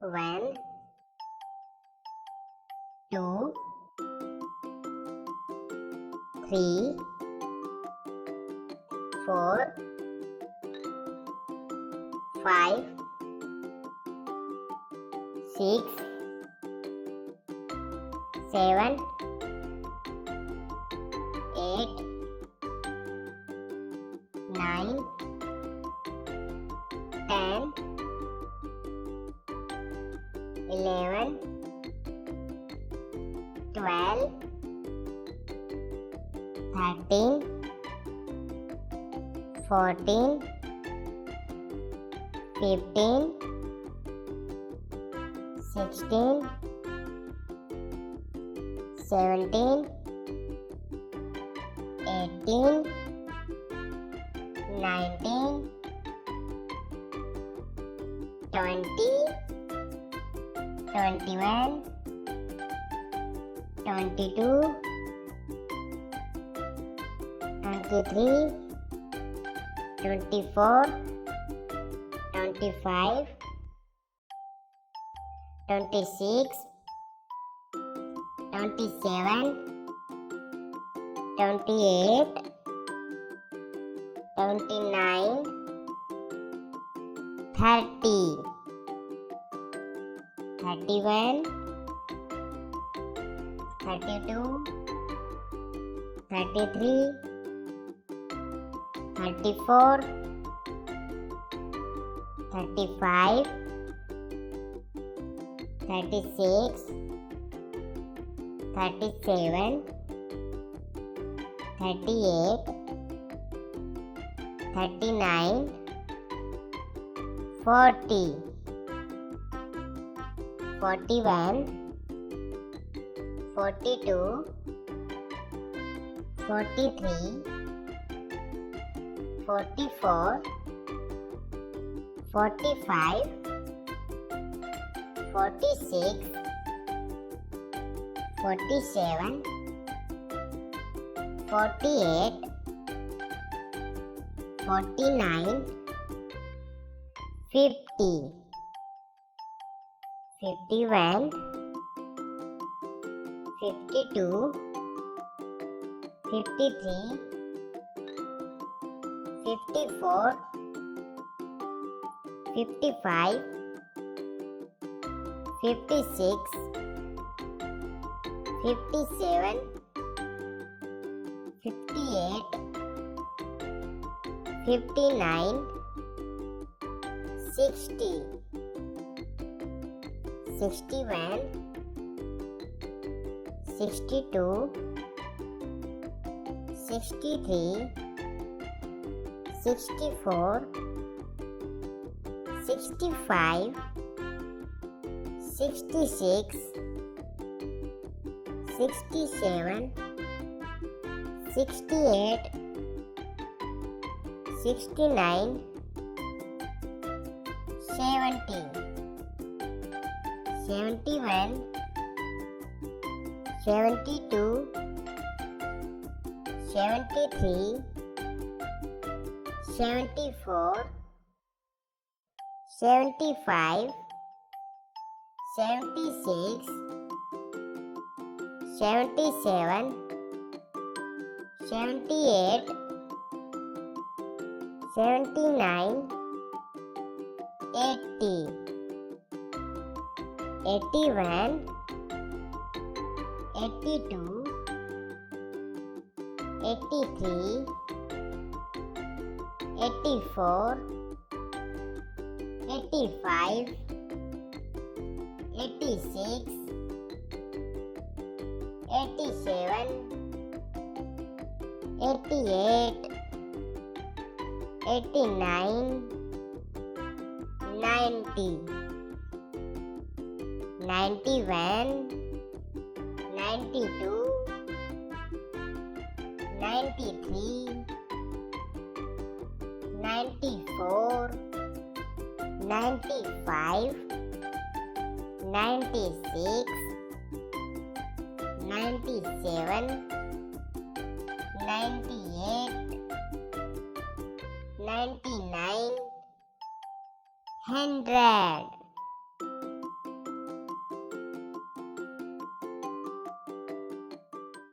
1, 2, 3, 4, 5, 6, 7, 8, 9, 10, 11, 12, 13, 14, 15, 16, 17, 18, 19, 20, 21, 22, 23, 24, 25, 26, 27, 28, 29, 30, 31, 32, 33, 34, 35, 36, 37, 38, 39, 40, 41, 42, 43, 44, 45, 46, 47, 48, 49, 50, 51, 52, 53, 54, 55, 56, 57, 58, 59, 60, 61, 62, 63, 64, 65, 66, 67, 68, 69, 70, 71, 72, 73, 74, 75, 76, 77, 78, 79, 80, 81, 82, 83, 84, 85, 86, 87, 88, 89, 90, 91, 92, 93, 94, 95, 96, 97, 98, 99, 100.